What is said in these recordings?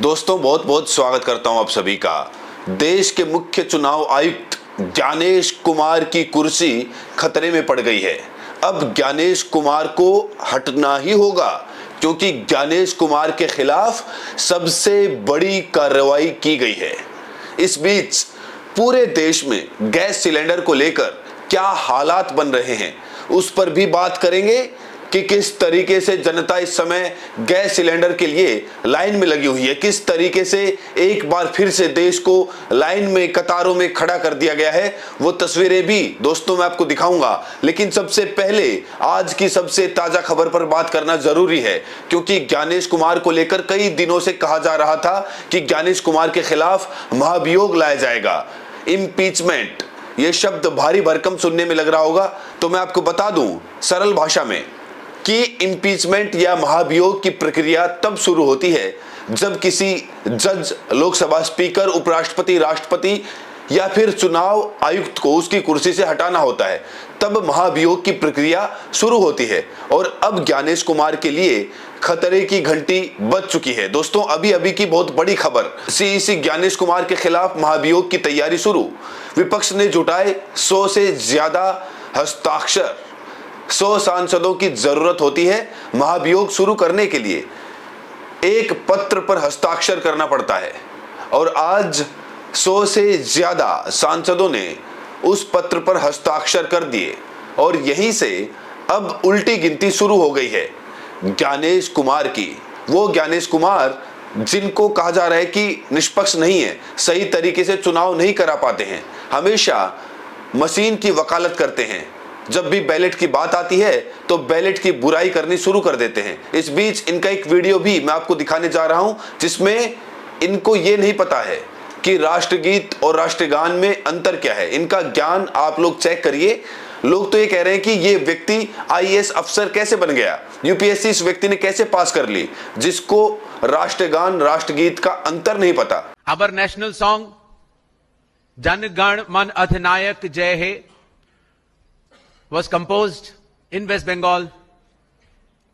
दोस्तों बहुत बहुत स्वागत करता हूं आप सभी का। देश के मुख्य चुनाव आयुक्त ज्ञानेश कुमार की कुर्सी खतरे में पड़ गई है। अब ज्ञानेश कुमार को हटना ही होगा क्योंकि ज्ञानेश कुमार के खिलाफ सबसे बड़ी कार्रवाई की गई है। इस बीच पूरे देश में गैस सिलेंडर को लेकर क्या हालात बन रहे हैं उस पर भी बात करेंगे कि किस तरीके से जनता इस समय गैस सिलेंडर के लिए लाइन में लगी हुई है, किस तरीके से एक बार फिर से देश को लाइन में कतारों में खड़ा कर दिया गया है। वो तस्वीरें भी दोस्तों मैं आपको दिखाऊंगा, लेकिन सबसे पहले आज की सबसे ताजा खबर पर बात करना जरूरी है क्योंकि ज्ञानेश कुमार को लेकर कई दिनों से कहा जा रहा था कि ज्ञानेश कुमार के खिलाफ महाभियोग लाया जाएगा। इम्पीचमेंट, ये शब्द भारी भरकम सुनने में लग रहा होगा, तो मैं आपको बता दूं सरल भाषा में कि इम्पीचमेंट या महाभियोग की प्रक्रिया तब शुरू होती है जब किसी जज, लोकसभा स्पीकर, उपराष्ट्रपति, राष्ट्रपति या फिर चुनाव आयुक्त को उसकी कुर्सी से हटाना होता है, तब महाभियोग की प्रक्रिया शुरू होती है। और अब ज्ञानेश कुमार के लिए खतरे की घंटी बज चुकी है। दोस्तों अभी अभी की बहुत बड़ी खबर, सीईसी ज्ञानेश कुमार के खिलाफ महाभियोग की तैयारी शुरू। विपक्ष ने जुटाए 100 से ज्यादा हस्ताक्षर। 100 सांसदों की जरूरत होती है महाभियोग शुरू करने के लिए। एक पत्र पर हस्ताक्षर करना पड़ता है और आज 100 से ज्यादा सांसदों ने उस पत्र पर हस्ताक्षर कर दिए और यहीं से अब उल्टी गिनती शुरू हो गई है ज्ञानेश कुमार की। वो ज्ञानेश कुमार जिनको कहा जा रहा है कि निष्पक्ष नहीं है, सही तरीके से चुनाव नहीं करा पाते हैं, हमेशा मशीन की वकालत करते हैं। जब भी बैलेट की बात आती है तो बैलेट की बुराई करनी शुरू कर देते हैं। इस बीच इनका एक वीडियो भी मैं आपको दिखाने जा रहा हूं जिसमें इनको ये नहीं पता है कि राष्ट्रगीत और राष्ट्रगान में अंतर क्या है। इनका ज्ञान आप लोग चेक करिए। लोग तो ये कह रहे हैं कि ये व्यक्ति आईएएस अफसर कैसे बन गया, यूपीएससी इस व्यक्ति ने कैसे पास कर ली, जिसको राष्ट्रगान राष्ट्रगीत का अंतर नहीं पता। Our national song Jana Gana मन अधिनायक जय हे was composed in West Bengal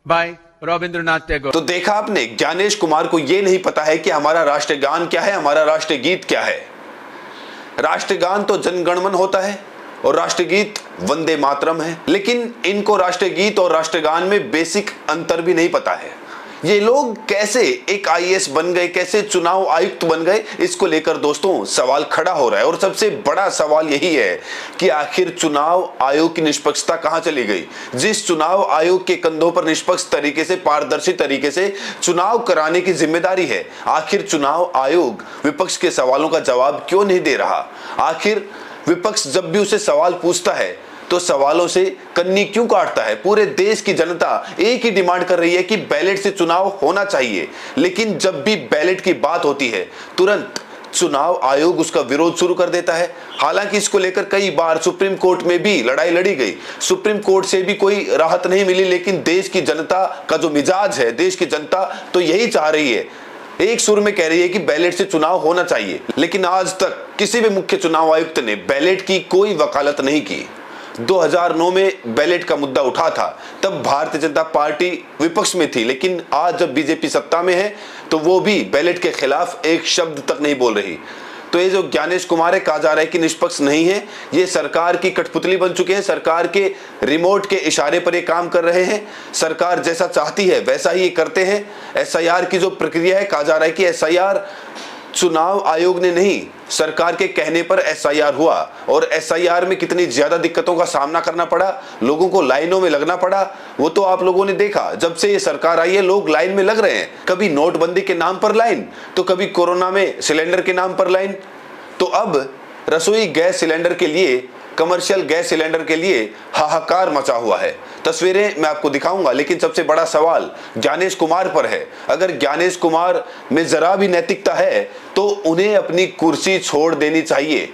by Rabindranath Tagore। तो देखा आपने, ज्ञानेश कुमार को यह नहीं पता है कि हमारा राष्ट्रगान क्या है, हमारा राष्ट्रगीत क्या है। राष्ट्रगान तो जनगणमन होता है और राष्ट्रगीत वंदे मातरम है, लेकिन इनको राष्ट्रगीत और राष्ट्रगान में बेसिक अंतर भी नहीं पता है। ये लोग कैसे एक आईएएस बन गए, कैसे चुनाव आयुक्त बन गए, इसको लेकर दोस्तों सवाल खड़ा हो रहा है। और सबसे बड़ा सवाल यही है कि आखिर चुनाव आयोग की निष्पक्षता कहां चली गई। जिस चुनाव आयोग के कंधों पर निष्पक्ष तरीके से, पारदर्शी तरीके से चुनाव कराने की जिम्मेदारी है, आखिर चुनाव आयोग विपक्ष के सवालों का जवाब क्यों नहीं दे रहा। आखिर विपक्ष जब भी उसे सवाल पूछता है तो सवालों से कन्नी क्यों काटता है। पूरे देश की जनता एक ही डिमांड कर रही है कि बैलेट से चुनाव होना चाहिए, लेकिन जब भी बैलेट की बात होती है तुरंत चुनाव आयोग उसका विरोध शुरू कर देता है। हालांकि इसको लेकर कई बार सुप्रीम कोर्ट में भी लड़ाई लड़ी गई, सुप्रीम कोर्ट से भी कोई राहत नहीं मिली, लेकिन देश की जनता का जो मिजाज है, देश की जनता तो यही चाह रही है, एक सुर में कह रही है कि बैलेट से चुनाव होना चाहिए। लेकिन आज तक किसी भी मुख्य चुनाव आयुक्त ने बैलेट की कोई वकालत नहीं की। 2009 में बैलेट का मुद्दा उठा था, तब भारतीय जनता पार्टी विपक्ष में थी, लेकिन आज जब बीजेपी सत्ता में है तो वो भी बैलेट के खिलाफ एक शब्द तक नहीं बोल रही। तो ये जो ज्ञानेश कुमार है, कहा जा रहा है कि निष्पक्ष नहीं है, ये सरकार की कठपुतली बन चुके हैं, सरकार के रिमोट के इशारे पर ये काम कर रहे हैं। सरकार जैसा चाहती है वैसा ही ये करते हैं। एसआईआर की जो प्रक्रिया है, कहा जा रहा है कि एसआईआर चुनाव आयोग ने नहीं, सरकार के कहने पर एसआईआर हुआ और एसआईआर में कितनी ज्यादा दिक्कतों का सामना करना पड़ा, लोगों को लाइनों में लगना पड़ा, वो तो आप लोगों ने देखा। जब से ये सरकार आई है लोग लाइन में लग रहे हैं, कभी नोटबंदी के नाम पर लाइन, तो कभी कोरोना में सिलेंडर के नाम पर लाइन। तो अब रसोई गैस सिलेंडर के लिए, कमर्शियल गैस सिलेंडर के लिए हाहाकार मचा हुआ है। तस्वीरें मैं आपको दिखाऊंगा, लेकिन सबसे बड़ा सवाल ज्ञानेश कुमार पर है। अगर ज्ञानेश कुमार में जरा भी नैतिकता है तो उन्हें अपनी कुर्सी छोड़ देनी चाहिए।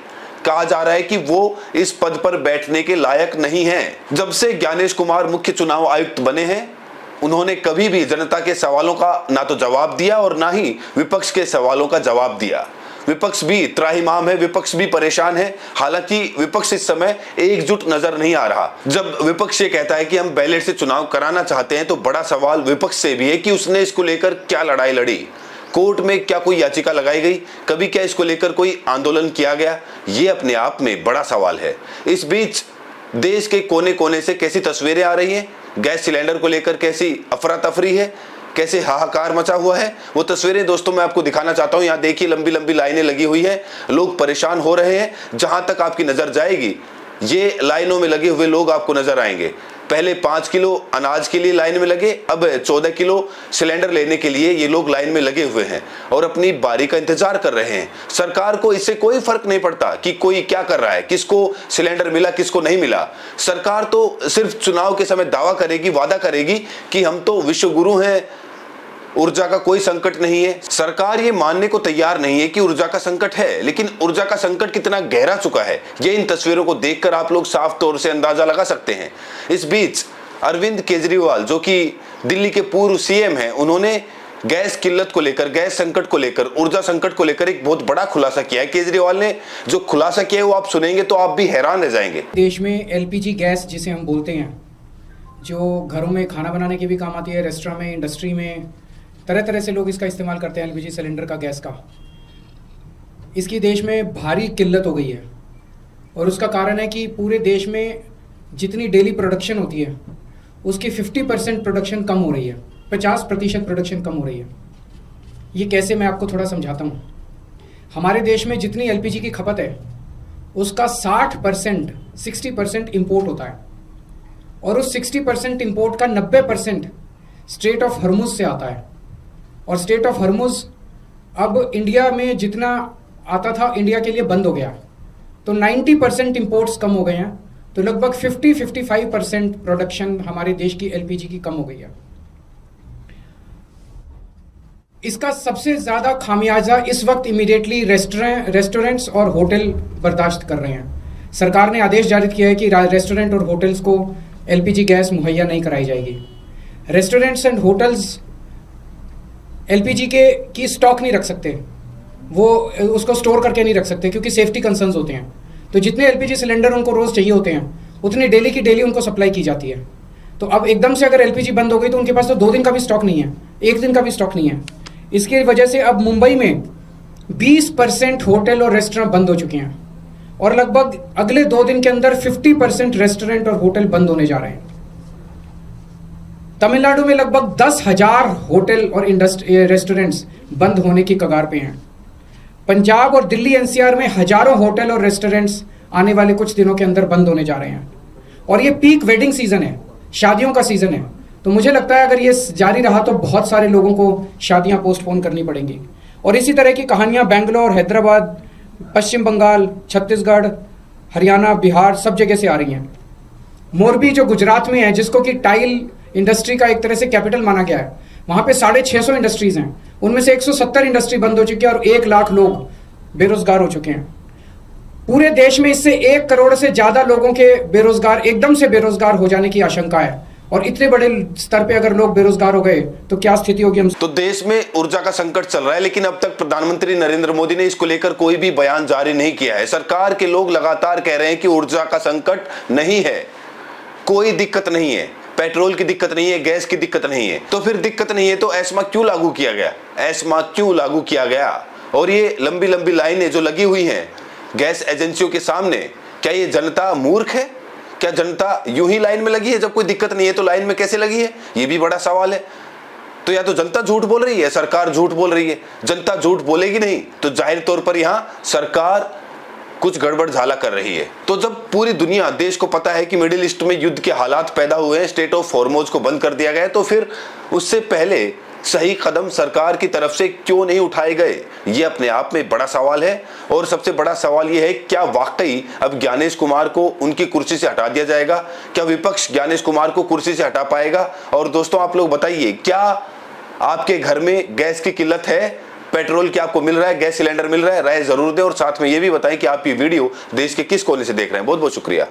कहा जा रहा है कि वो इस पद पर बैठने के लायक नहीं हैं। जब से ज्ञानेश कुमार मुख्य चुनाव आयुक्त बने हैं, उन्होंने कभी भी जनता के सवालों का ना तो जवाब दिया और ना ही विपक्ष के सवालों का जवाब दिया। विपक्ष भी त्राहिमाम है, विपक्ष भी परेशान है। हालांकि विपक्ष इस समय एकजुट नजर नहीं आ रहा। जब विपक्ष ये कहता है कि हम बैलेट से चुनाव कराना चाहते हैं, तो बड़ा सवाल विपक्ष से भी है कि उसने इसको लेकर क्या लड़ाई लड़ी, कोर्ट में क्या कोई याचिका लगाई गई? कभी क्या इसको लेकर कोई आंदोलन किया गया? ये अपने आप में बड़ा सवाल है। इस बीच देश के कोने कोने से कैसी तस्वीरें आ रही हैं, गैस सिलेंडर को लेकर कैसी अफरा तफरी है, कैसे हाहाकार मचा हुआ है, वो तस्वीरें दोस्तों मैं आपको दिखाना चाहता हूं। यहाँ देखिए लंबी लंबी लाइनें लगी हुई हैं, लोग परेशान हो रहे हैं। जहां तक आपकी नजर जाएगी ये लाइनों में लगे हुए लोग आपको नजर आएंगे। पहले 5 किलो अनाज के लिए लाइन में लगे, अब 14 किलो सिलेंडर लेने के लिए ये लोग लाइन में लगे हुए हैं और अपनी बारी का इंतजार कर रहे हैं। सरकार को इससे कोई फर्क नहीं पड़ता कि कोई क्या कर रहा है, किसको सिलेंडर मिला किसको नहीं मिला। सरकार तो सिर्फ चुनाव के समय दावा करेगी, वादा करेगी कि हम तो विश्व गुरु हैं, ऊर्जा का कोई संकट नहीं है। सरकार ये मानने को तैयार नहीं है कि ऊर्जा का संकट है, लेकिन ऊर्जा का संकट कितना गहरा चुका है ये इन तस्वीरों को देखकर आप लोग साफ तौर से अंदाजा लगा सकते हैं। इस बीच अरविंद केजरीवाल जो कि दिल्ली के पूर्व सीएम हैं, उन्होंने गैस किल्लत को लेकर, गैस संकट को लेकर, ऊर्जा संकट को लेकर एक बहुत बड़ा खुलासा किया है। केजरीवाल ने जो खुलासा किया है वो आप सुनेंगे तो आप भी हैरान रह जाएंगे। देश में एलपीजी गैस जिसे हम बोलते हैं, जो घरों में खाना बनाने के भी काम आती है, रेस्टोरेंट में, इंडस्ट्री में, तरह तरह से लोग इसका इस्तेमाल करते हैं एलपीजी सिलेंडर का, गैस का। इसकी देश में भारी किल्लत हो गई है और उसका कारण है कि पूरे देश में जितनी डेली प्रोडक्शन होती है उसकी 50% प्रोडक्शन कम हो रही है, 50% प्रोडक्शन कम हो रही है। ये कैसे, मैं आपको थोड़ा समझाता हूँ। हमारे देश में जितनी एलपीजी की खपत है उसका 60% इम्पोर्ट होता है और उस 60% इम्पोर्ट का 90% स्ट्रेट ऑफ हॉर्मुज से आता है। और स्टेट ऑफ हॉर्मुज अब इंडिया में जितना आता था इंडिया के लिए बंद हो गया, तो 90% इंपोर्ट्स कम हो गए हैं, तो लगभग 50-55% प्रोडक्शन हमारे देश की एलपीजी की कम हो गई है। इसका सबसे ज़्यादा खामियाजा इस वक्त इमीडिएटली रेस्टोरेंट्स और होटल बर्दाश्त कर रहे हैं। सरकार ने आदेश जारी किया है कि रेस्टोरेंट और होटल्स को एलपीजी गैस मुहैया नहीं कराई जाएगी। रेस्टोरेंट्स एंड होटल्स एलपीजी की स्टॉक नहीं रख सकते, वो उसको स्टोर करके नहीं रख सकते क्योंकि सेफ्टी कंसर्न्स होते हैं। तो जितने एलपीजी सिलेंडर उनको रोज़ चाहिए होते हैं उतनी डेली की डेली उनको सप्लाई की जाती है। तो अब एकदम से अगर एलपीजी बंद हो गई तो उनके पास तो 2 दिन का भी स्टॉक नहीं है, 1 दिन का भी स्टॉक नहीं है। इसकी वजह से अब मुंबई में 20% होटल और रेस्टोरेंट बंद हो चुके हैं और लगभग अगले 2 दिन के अंदर 50% रेस्टोरेंट और होटल बंद होने जा रहे हैं। तमिलनाडु में लगभग 10,000 होटल और रेस्टोरेंट्स बंद होने की कगार पे हैं। पंजाब और दिल्ली एनसीआर में हजारों होटल और रेस्टोरेंट्स आने वाले कुछ दिनों के अंदर बंद होने जा रहे हैं। और ये पीक वेडिंग सीजन है, शादियों का सीजन है। तो मुझे लगता है अगर ये जारी रहा तो बहुत सारे लोगों को शादियां पोस्टपोन करनी पड़ेंगी। और इसी तरह की कहानियां बेंगलोर, हैदराबाद, पश्चिम बंगाल, छत्तीसगढ़, हरियाणा, बिहार सब जगह से आ रही हैं। मोरबी जो गुजरात में है, जिसको कि टाइल इंडस्ट्री का एक तरह से कैपिटल माना गया है, वहाँ पे 650 इंडस्ट्रीज हैं, उनमें से 170 इंडस्ट्री बंद हो चुकी है और 1 लाख लोग बेरोजगार हो चुके हैं। पूरे देश में इससे 1 करोड़ से ज़्यादा लोगों के एकदम से बेरोजगार हो जाने की आशंका है। और इतने बड़े स्तर पे अगर लोग बेरोजगार हो गए तो क्या स्थिति होगी। हम तो देश में ऊर्जा का संकट चल रहा है, लेकिन अब तक प्रधानमंत्री नरेंद्र मोदी ने इसको लेकर कोई भी बयान जारी नहीं किया है। सरकार के लोग लगातार कह रहे हैं कि ऊर्जा का संकट नहीं है, कोई दिक्कत नहीं है, पेट्रोल की दिक्कत नहीं है, गैस की दिक्कत नहीं है। तो फिर दिक्कत नहीं है तो एस्मा क्यों लागू किया गया? एस्मा क्यों लागू किया गया? और ये लंबी लंबी लाइनें जो लगी हुई हैं गैस एजेंसियों के सामने, क्या ये जनता मूर्ख है? क्या जनता यूं ही लाइन में लगी है? जब कोई दिक्कत नहीं है तो लाइन में कैसे लगी है? ये भी बड़ा सवाल है। तो या तो जनता झूठ बोल रही है, सरकार झूठ बोल रही है। जनता झूठ बोलेगी नहीं तो जाहिर तौर पर यहां सरकार कुछ गड़बड़ झाला कर रही है। तो जब पूरी दुनिया, देश को पता है कि मिडिल ईस्ट में युद्ध के हालात पैदा हुए हैं, स्टेट ऑफ हॉर्मुज को बंद कर दिया गया है, तो फिर उससे पहले सही कदम सरकार की तरफ से क्यों नहीं उठाए गए? ये अपने आप में बड़ा सवाल है। और सबसे बड़ा सवाल ये है, क्या वाकई अब ज्ञानेश कुमार को उनकी कुर्सी से हटा दिया जाएगा? क्या विपक्ष ज्ञानेश कुमार को कुर्सी से हटा पाएगा? और दोस्तों आप लोग बताइए, क्या आपके घर में गैस की किल्लत है? पेट्रोल क्या आपको मिल रहा है? गैस सिलेंडर मिल रहा है? राय जरूर दें और साथ में ये भी बताएं कि आप ये वीडियो देश के किस कोने से देख रहे हैं। बहुत बहुत शुक्रिया।